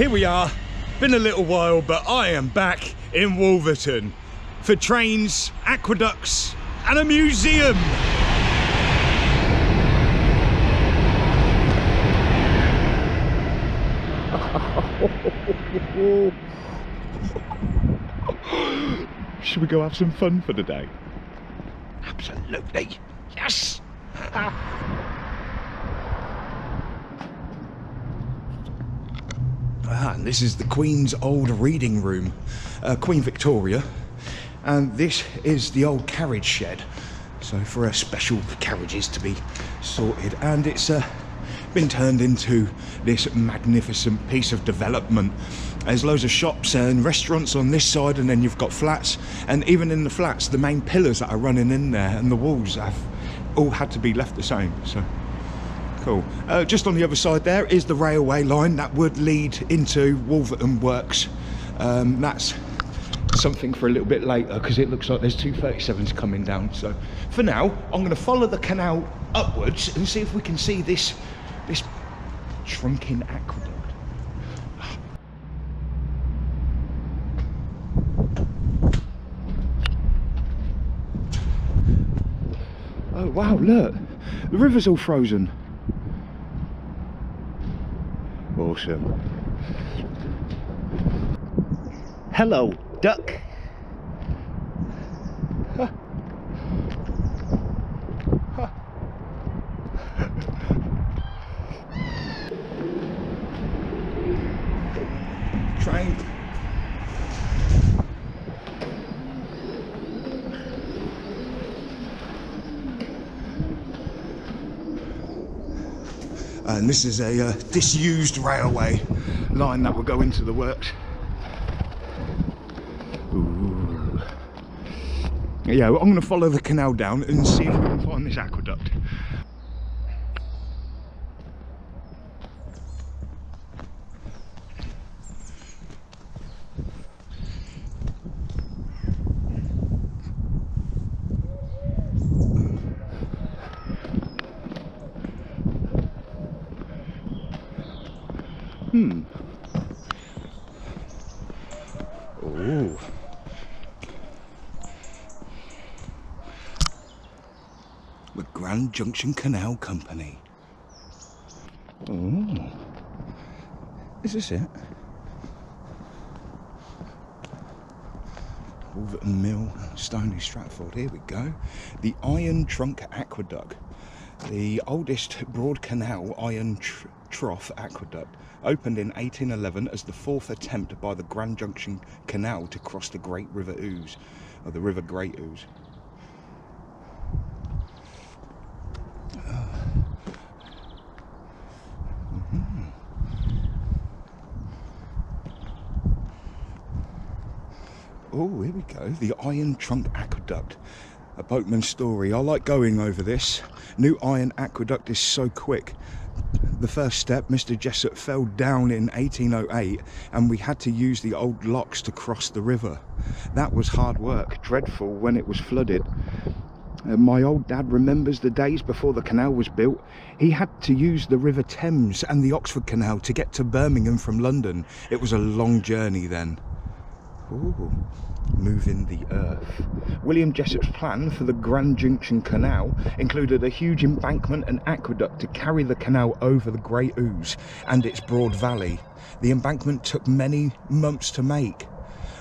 here we are. Been a little while, but I am back in Wolverton for trains, aqueducts and a museum. Should we go have some fun for the day? Absolutely. Yes. And this is the Queen's old reading room, Queen Victoria, and this is the old carriage shed, so for her special carriages to be sorted, and it's been turned into this magnificent piece of development. There's loads of shops and restaurants on this side, and then you've got flats, and even in the flats the main pillars that are running in there and the walls have all had to be left the same, so cool. Just on the other side there is the railway line that would lead into Wolverton Works. That's something for a little bit later because it looks like there's 237s coming down. So for now, I'm going to follow the canal upwards and see if we can see this Trunk Aqueduct. Oh wow, look, the river's all frozen. Awesome. Hello, duck. Huh. Huh. Train. And this is a disused railway line that will go into the works. Ooh. Yeah, I'm going to follow the canal down and see if we can find this aqueduct. Oh. The Grand Junction Canal Company. Oh. Is this it? Wolverton Mill, Stony Stratford. Here we go. The Iron Trunk Aqueduct. The oldest broad canal iron trough aqueduct, opened in 1811 as the fourth attempt by the Grand Junction Canal to cross the Great River Ouse, or the River Great Ouse. Oh, here we go, the Iron Trunk Aqueduct. A boatman's story. I like going over this. New iron aqueduct is so quick. The first step, Mr. Jessup fell down in 1808 and we had to use the old locks to cross the river. That was hard work, dreadful when it was flooded. My old dad remembers the days before the canal was built. He had to use the River Thames and the Oxford Canal to get to Birmingham from London. It was a long journey then. Ooh, moving the earth. William Jessup's plan for the Grand Junction Canal included a huge embankment and aqueduct to carry the canal over the Great Ouse and its broad valley. The embankment took many months to make.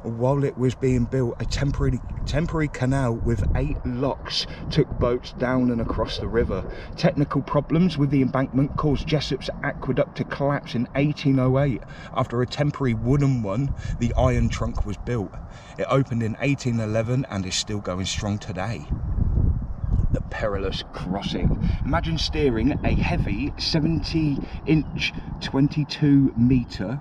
While it was being built, a temporary canal with 8 locks took boats down and across the river. Technical problems with the embankment caused Jessup's aqueduct to collapse in 1808. After a temporary wooden one, the Iron Trunk was built. It opened in 1811 and is still going strong today. The perilous crossing. Imagine steering a heavy 70-inch, 22-metre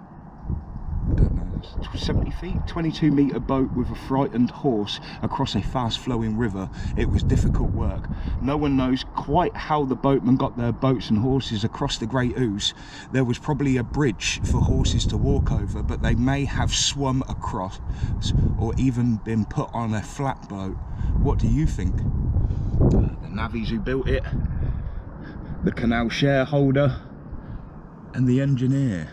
70 feet, 22-metre boat with a frightened horse across a fast-flowing river. It was difficult work. No one knows quite how the boatmen got their boats and horses across the Great Ouse. There was probably a bridge for horses to walk over, but they may have swum across or even been put on a flatboat. What do you think? The navvies who built it, the canal shareholder, and the engineer.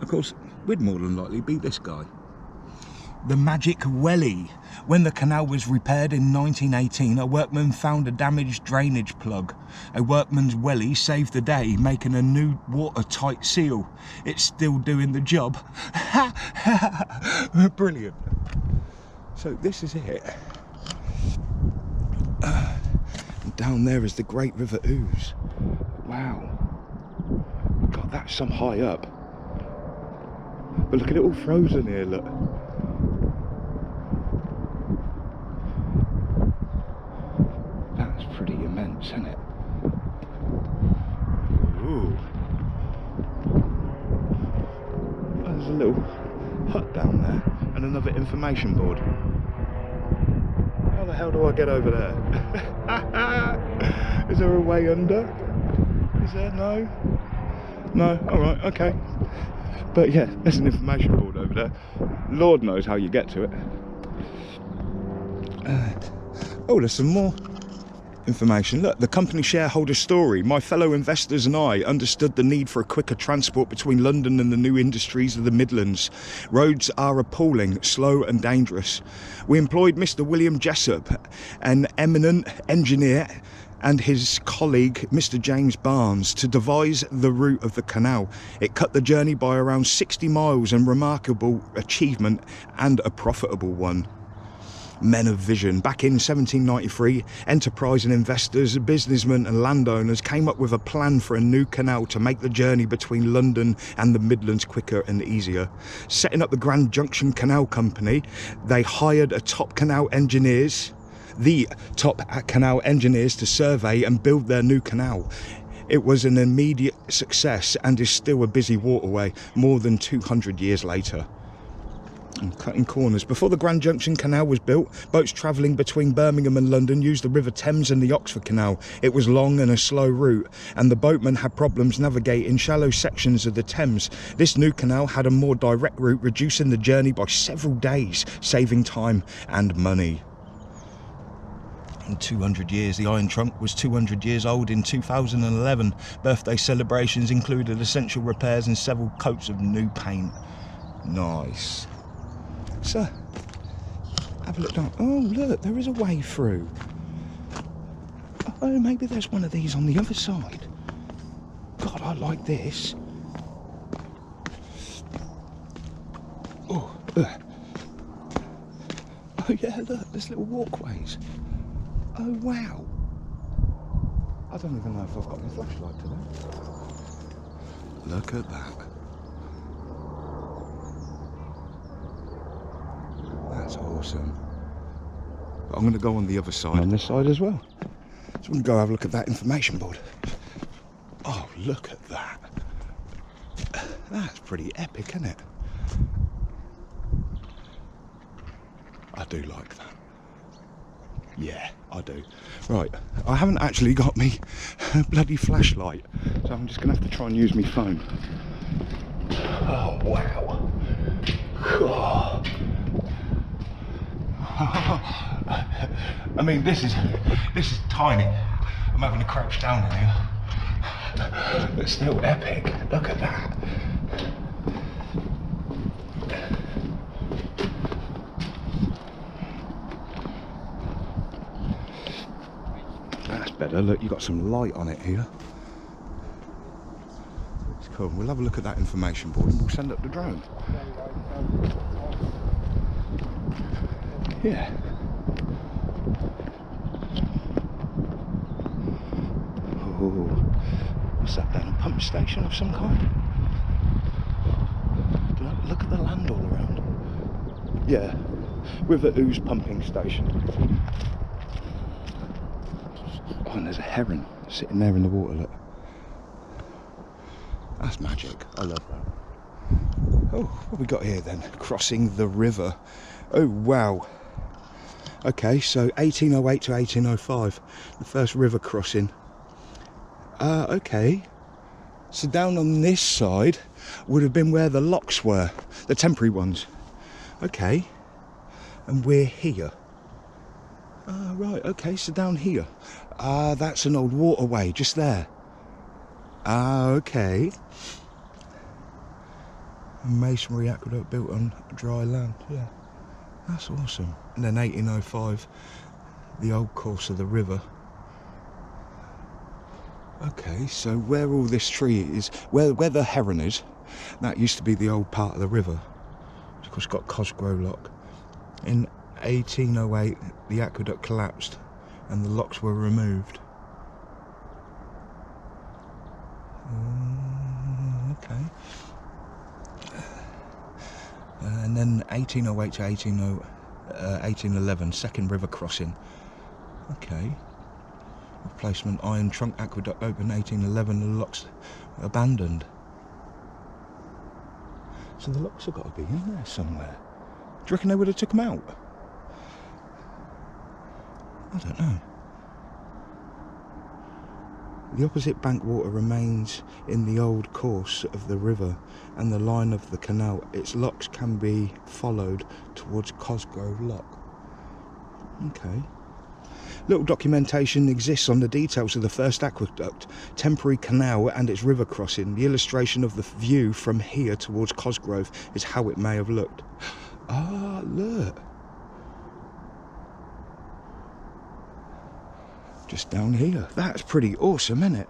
Of course, we'd more than likely be this guy. The Magic Welly. When the canal was repaired in 1918, a workman found a damaged drainage plug. A workman's welly saved the day, making a new watertight seal. It's still doing the job. Brilliant. So this is it. And down there is the Great River Ouse. Wow. God, that's some high up. But look at it all frozen here, look. That's pretty immense, isn't it? Ooh. There's a little hut down there and another information board. How the hell do I get over there? Is there a way under? Is there? No? No? Alright, okay. But yeah, there's an information board over there. Lord knows how you get to it. Oh, there's some more information. Look, the company shareholder story. My fellow investors and I understood the need for a quicker transport between London and the new industries of the Midlands. Roads are appalling, slow and dangerous. We employed Mr. William Jessup, an eminent engineer, and his colleague Mr. James Barnes to devise the route of the canal. It cut the journey by around 60 miles, and remarkable achievement and a profitable one. Men of vision. Back in 1793, enterprising investors, businessmen and landowners came up with a plan for a new canal to make the journey between London and the Midlands quicker and easier. Setting up the Grand Junction Canal Company, they hired the top canal engineers to survey and build their new canal. It was an immediate success and is still a busy waterway more than 200 years later. I'm cutting corners. Before the Grand Junction Canal was built, boats travelling between Birmingham and London used the River Thames and the Oxford Canal. It was long and a slow route, and the boatmen had problems navigating shallow sections of the Thames. This new canal had a more direct route, reducing the journey by several days, saving time and money. In 200 years, the Iron Trunk was 200 years old in 2011. Birthday celebrations included essential repairs and several coats of new paint. Nice. So, have a look down. Oh, look, there is a way through. Oh, maybe there's one of these on the other side. God, I like this. Oh, oh yeah, look, there's little walkways. Oh, wow. I don't even know if I've got my flashlight today. Look at that. That's awesome. I'm going to go on the other side, on this side as well. So we can go have a look at that information board. Oh, look at that. That's pretty epic, isn't it? I do like that. Yeah, I do. Right, I haven't actually got me bloody flashlight, so I'm just going to have to try and use my phone. Oh, wow. Oh. I mean, this is tiny. I'm having to crouch down in here. But still epic. Look at that. That's better. Look, you've got some light on it here. It's cool. We'll have a look at that information board and we'll send up the drone. Yeah. Oh, what's that then? A pump station of some kind? Look at the land all around. Yeah, River Ouse pumping station. Oh, and there's a heron sitting there in the water, look. That's magic. I love that. Oh, what have we got here then? Crossing the river. Oh, wow. Okay, so 1808 to 1805, the first river crossing. Okay. So down on this side would have been where the locks were, the temporary ones. Okay. And we're here. Right, okay, so down here. That's an old waterway, just there. Okay. A masonry aqueduct built on dry land, yeah. That's awesome. And then 1805, the old course of the river. Okay, so where all this tree is, where the heron is, that used to be the old part of the river. Of course, got Cosgrove lock. In 1808, the aqueduct collapsed and the locks were removed. Okay. And then 1808 to 1811, second river crossing. Okay. Replacement iron trunk aqueduct opened 1811, the locks abandoned. So the locks have got to be in there somewhere. Do you reckon they would have took them out? I don't know. The opposite bankwater remains in the old course of the river and the line of the canal. Its locks can be followed towards Cosgrove Lock. Okay. Little documentation exists on the details of the first aqueduct, temporary canal and its river crossing. The illustration of the view from here towards Cosgrove is how it may have looked. Ah, look. Just down here. That's pretty awesome, isn't it?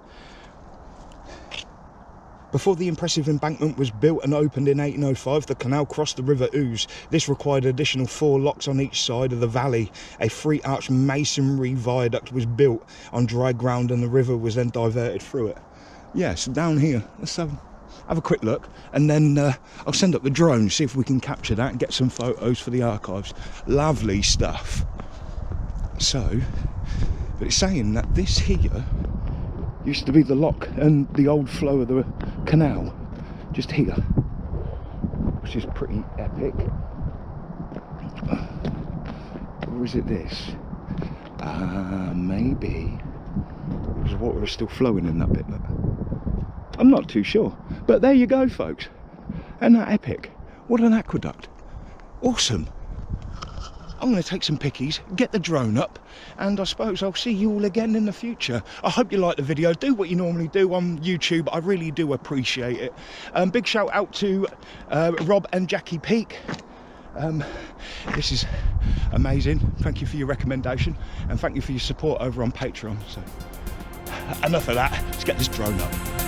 Before the impressive embankment was built and opened in 1805, the canal crossed the River Ouse. This required additional 4 locks on each side of the valley. A 3-arch masonry viaduct was built on dry ground and the river was then diverted through it. Yeah, so down here, let's have a quick look, and then I'll send up the drone, see if we can capture that and get some photos for the archives. Lovely stuff. So, but it's saying that this here used to be the lock and the old flow of the canal, just here, which is pretty epic. Or is it this? Maybe, because water is still flowing in that bit. Look. I'm not too sure, but there you go, folks. Isn't that epic? What an aqueduct. Awesome. I'm going to take some pickies, get the drone up, and I suppose I'll see you all again in the future. I hope you like the video. Do what you normally do on YouTube. I really do appreciate it. Big shout out to Rob and Jackie Peak. This is amazing. Thank you for your recommendation, and thank you for your support over on Patreon. So enough of that. Let's get this drone up.